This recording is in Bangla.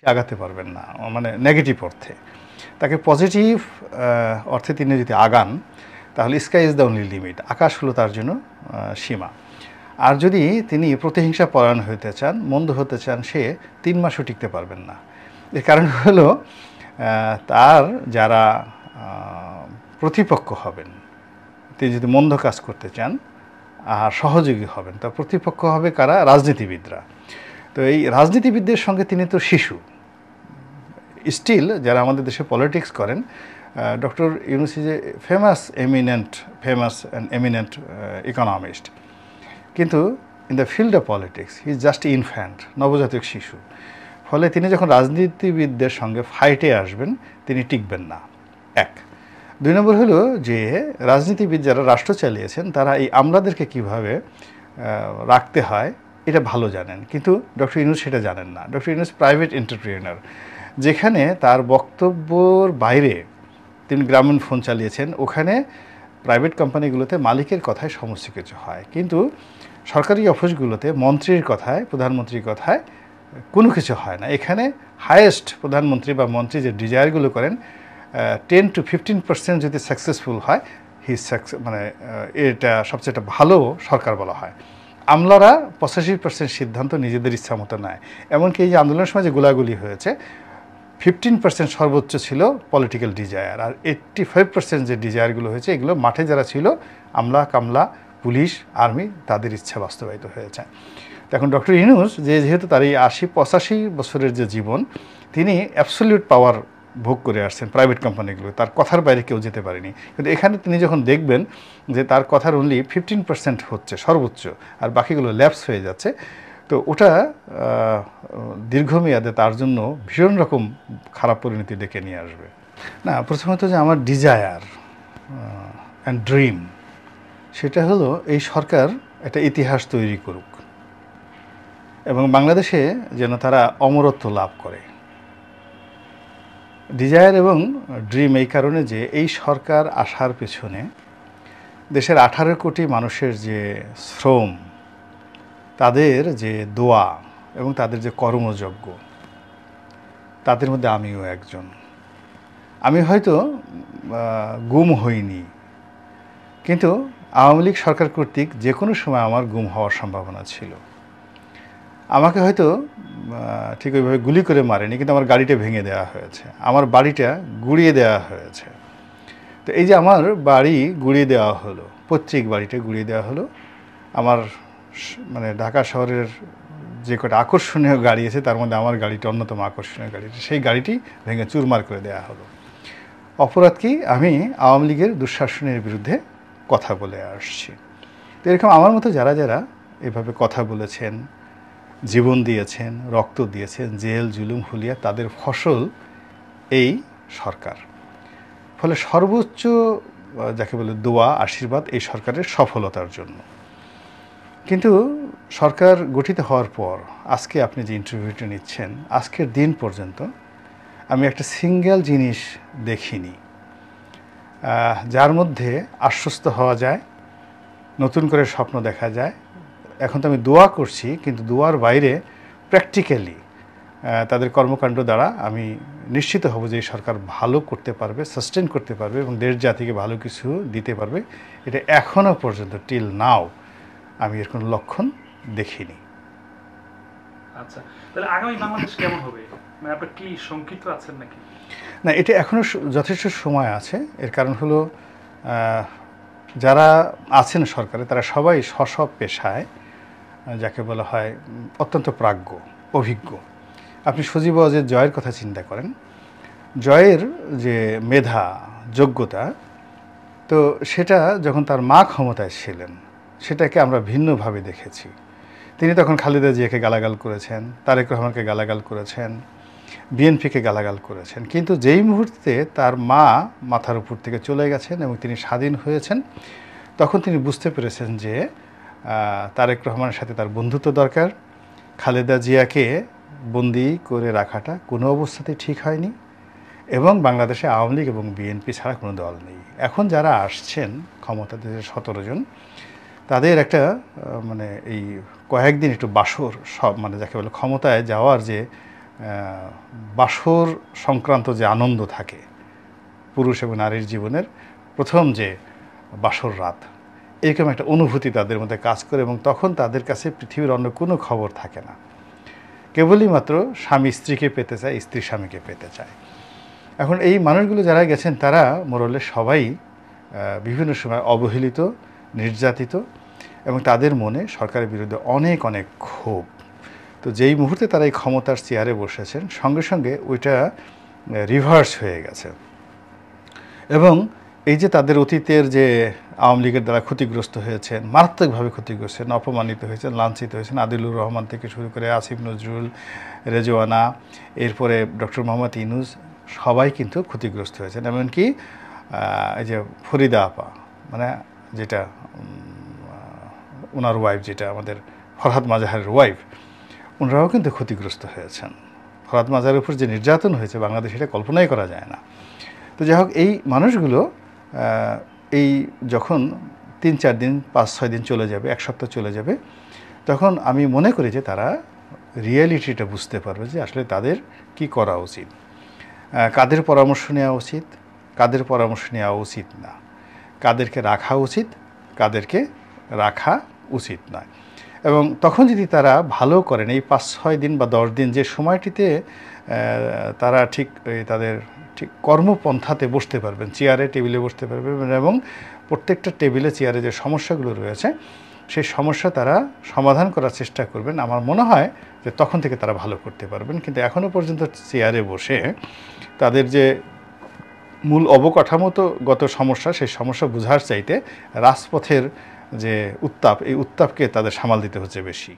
আগাতে পারবেন না, মানে নেগেটিভ অর্থে। তাকে পজিটিভ অর্থে তিনি যদি আগান তাহলে sky is the only limit, আকাশ হলো তার জন্য সীমা। আর যদি তিনি প্রতিহিংসা পরায়ণ হতে চান, মন্দ হতে চান, সে 3 মাসও টিকতে পারবেন না। এর কারণ হলো তার যারা প্রতিপক্ষ হবেন, তিনি যদি মন্দ কাজ করতে চান আর সহযোগী হবেন, তার প্রতিপক্ষ হবে কারা? রাজনীতিবিদরা। তো এই রাজনীতিবিদদের সঙ্গে তিনি তো শিশু স্টিল, যারা আমাদের দেশে পলিটিক্স করেন। Doctor Yunus is a famous and eminent economist, কিন্তু in the field of politics he is just infant, নবজাতক শিশু। ফলে তিনি যখন রাজনীতিবিদদের সঙ্গে ফাইটে আসবেন তিনি টিকবেন না, এক। 2 নম্বর হলো যে রাজনীতিবিদ যারা রাষ্ট্র চালিয়েছেন তারা এই আমলাদেরকে কীভাবে রাখতে হয় এটা ভালো জানেন, কিন্তু ডক্টর ইউনূস সেটা জানেন না। ডক্টর ইউনূস প্রাইভেট এন্টারপ্রেনার, যেখানে তার বক্তব্যর বাইরে তিনি গ্রামীণ ফোন চালিয়েছেন, ওখানে প্রাইভেট কোম্পানিগুলোতে মালিকের কথায় সমস্ত কিছু হয়, কিন্তু সরকারি অফিসগুলোতে মন্ত্রীর কথায়, প্রধানমন্ত্রীর কথায় কোনো কিছু হয় না। এখানে হায়েস্ট প্রধানমন্ত্রী বা মন্ত্রী যে ডিজায়ারগুলো করেন 10 to 15% যদি সাকসেসফুল হয় মানে এটা সবচেয়ে একটা ভালো সরকার বলা হয়। আমলারা 85% সিদ্ধান্ত নিজেদের ইচ্ছা মতো নেয়। এমনকি এই যে আন্দোলনের সময় যে গোলাগুলি হয়েছে 15% সর্বোচ্চ ছিল পলিটিক্যাল ডিজায়ার, আর 85% যে ডিজায়ারগুলো হয়েছে এগুলো মাঠে যারা ছিল আমলা কামলা পুলিশ আর্মি তাদের ইচ্ছা বাস্তবায়িত হয়েছে। এখন ডক্টর ইউনূস যেহেতু তার এই 80-85 বছরের যে জীবন, তিনি অ্যাবসলিউট পাওয়ার ভোগ করে আসছেন প্রাইভেট কোম্পানিগুলো, তার কথার বাইরে কেউ যেতে পারেনি। কিন্তু এখানে তিনি যখন দেখবেন যে তার কথার অনলি 15% হচ্ছে সর্বোচ্চ, আর বাকিগুলো ল্যাপস হয়ে যাচ্ছে, তো ওটা দীর্ঘমেয়াদে তার জন্য ভীষণ রকম খারাপ পরিণতি ডেকে নিয়ে আসবে। না, প্রথমত যে আমার ডিজায়ার অ্যান্ড ড্রিম সেটা হলো এই সরকার একটা ইতিহাস তৈরি করুক এবং বাংলাদেশে যেন তারা অমরত্ব লাভ করে। ডিজায়ার এবং ড্রিম এই কারণে যে এই সরকার আসার পেছনে দেশের 18 কোটি মানুষের যে শ্রম, তাদের যে দোয়া এবং তাদের যে কর্মযজ্ঞ, তাদের মধ্যে আমিও একজন। আমি হয়তো গুম হইনি, কিন্তু আওয়ামী লীগ সরকার কর্তৃক যে কোনো সময় আমার গুম হওয়ার সম্ভাবনা ছিল। আমাকে হয়তো ঠিক ওইভাবে গুলি করে মারেনি, কিন্তু আমার গাড়িটা ভেঙে দেওয়া হয়েছে, আমার বাড়িটা গুঁড়িয়ে দেওয়া হয়েছে। তো এই যে আমার বাড়ি গুঁড়িয়ে দেওয়া হলো, পৈতৃক বাড়িটা গুঁড়িয়ে দেওয়া হলো, আমার মানে ঢাকা শহরের যে কটা আকর্ষণীয় গাড়ি আছে তার মধ্যে আমার গাড়িটা অন্যতম আকর্ষণীয় গাড়ি, সেই গাড়িটি ভেঙে চুরমার করে দেওয়া হলো। অপরাধ কি? আমি আওয়ামী লীগের দুঃশাসনের বিরুদ্ধে কথা বলে আসছি। তো এরকম আমার মতো যারা যারা এভাবে কথা বলেছেন, জীবন দিয়েছেন, রক্ত দিয়েছেন, জেল জুলুম হুলিয়া, তাদের ফসল এই সরকার। ফলে সর্বোচ্চ যাকে বলে দোয়া আশীর্বাদ এই সরকারের সফলতার জন্য। কিন্তু সরকার গঠিত হওয়ার পর আজকে আপনি যে ইন্টারভিউটা নিচ্ছেন, আজকের দিন পর্যন্ত আমি একটা সিঙ্গেল জিনিস দেখিনি যার মধ্যে আশ্বস্ত হওয়া যায়, নতুন করে স্বপ্ন দেখা যায়। এখন তো আমি দোয়া করছি, কিন্তু দোয়ার বাইরে প্র্যাকটিক্যালি তাদের কর্মকাণ্ড দ্বারা আমি নিশ্চিত হব যে এই সরকার ভালো করতে পারবে, সাস্টেন করতে পারবে এবং দেশ জাতিকে ভালো কিছু দিতে পারবে। এটা এখনও পর্যন্ত টিল নাও আমি এর কোনো লক্ষণ দেখিনি। আচ্ছা, তাহলে আগামী বাংলাদেশ কেমন হবে? মানে আপনি কি শঙ্কিত আছেন নাকি? না, এটা এখনও যথেষ্ট সময় আছে। এর কারণ হলো যারা আছেন সরকারে তারা সবাই স্ব পেশায় যাকে বলা হয় অত্যন্ত প্রাজ্ঞ, অভিজ্ঞ। আপনি সজীব ওয়াজেদ জয়ের কথা চিন্তা করেন, জয়ের যে মেধা যোগ্যতা, তো সেটা যখন তার মা ক্ষমতায় ছিলেন সেটাকে আমরা ভিন্নভাবে দেখেছি। তিনি তখন খালেদা জিয়াকে গালাগাল করেছেন, তারেক রহমানকে গালাগাল করেছেন, বিএনপিকে গালাগাল করেছেন, কিন্তু যেই মুহূর্তে তার মা মাথার উপর থেকে চলে গেছেন এবং তিনি স্বাধীন হয়েছেন, তখন তিনি বুঝতে পেরেছেন যে তারেক রহমানের সাথে তার বন্ধুত্ব দরকার। খালেদা জিয়াকে বন্দি করে রাখাটা কোনো অবস্থাতেই ঠিক হয়নি এবং বাংলাদেশে আওয়ামী লীগ এবং বিএনপি ছাড়া কোনো দল নেই। এখন যারা আসছেন ক্ষমতাতে 17 জন, তাদের একটা মানে এই কয়েকদিন একটু বাসর সব মানে যাকে বলে ক্ষমতায় যাওয়ার যে বাসর সংক্রান্ত যে আনন্দ থাকে পুরুষ এবং নারীর জীবনের প্রথম যে বাসর রাত, এরকম একটা অনুভূতি তাদের মধ্যে কাজ করে এবং তখন তাদের কাছে পৃথিবীর অন্য কোনো খবর থাকে না, কেবলই মাত্র স্বামী স্ত্রীকে পেতে চায়, স্ত্রী স্বামীকে পেতে চায়। এখন এই মানুষগুলো যারা গেছেন তারা মোরলে সবাই বিভিন্ন সময় অবহেলিত, নির্যাতিত এবং তাদের মনে সরকারের বিরুদ্ধে অনেক অনেক ক্ষোভ। তো যেই মুহূর্তে তারা এই ক্ষমতার চেয়ারে বসেছেন সঙ্গে সঙ্গে ওইটা রিভার্স হয়ে গেছে এবং এই যে তাদের অতীতের যে আওয়ামী লীগের দ্বারা ক্ষতিগ্রস্ত হয়েছেন, মারাত্মকভাবে ক্ষতিগ্রস্ত হয়েছেন, অপমানিত হয়েছেন, লাঞ্ছিত হয়েছেন, আদিলুর রহমান থেকে শুরু করে আসিফ নজরুল, রেজওয়ানা, এরপরে ডক্টর মোহাম্মদ ইউনূস, সবাই কিন্তু ক্ষতিগ্রস্ত হয়েছেন। এমনকি এই যে ফরিদা আপা, মানে যেটা ওনার ওয়াইফ, যেটা আমাদের ফরহাদ মাজাহারের ওয়াইফ, ওনারাও কিন্তু ক্ষতিগ্রস্ত হয়েছেন। ফরহাদ মাজাহারের উপর যে নির্যাতন হয়েছে বাংলাদেশে এটা কল্পনাই করা যায় না। তো যাই হোক, এই মানুষগুলো এই যখন 3-4 দিন 5-6 দিন চলে যাবে, 1 সপ্তাহ চলে যাবে, তখন আমি মনে করি যে তারা রিয়েলিটিটা বুঝতে পারবে যে আসলে তাদের কি করা উচিত, কাদের পরামর্শ নেওয়া উচিত, কাদের পরামর্শ নেওয়া উচিত না, কাদেরকে রাখা উচিত, কাদেরকে রাখা উচিত নয়। এবং তখন যদি তারা ভালো করেন, এই 5-6 দিন বা 10 দিন যে সময়টিতে তারা ঠিক তাদের ঠিক কর্মপন্থাতে বসতে পারবেন, চেয়ারে টেবিলে বসতে পারবেন এবং প্রত্যেকটা টেবিলে চেয়ারে যে সমস্যাগুলো রয়েছে সেই সমস্যা তারা সমাধান করার চেষ্টা করবেন। আমার মনে হয় যে তখন থেকে তারা ভালো করতে পারবেন। কিন্তু এখনও পর্যন্ত চেয়ারে বসে তাদের যে মূল অবকাঠামোগত সমস্যা, সেই সমস্যা বোঝার চাইতে রাজপথের যে উত্তাপ, এই উত্তাপকে তাদের সামাল দিতে হচ্ছে বেশি।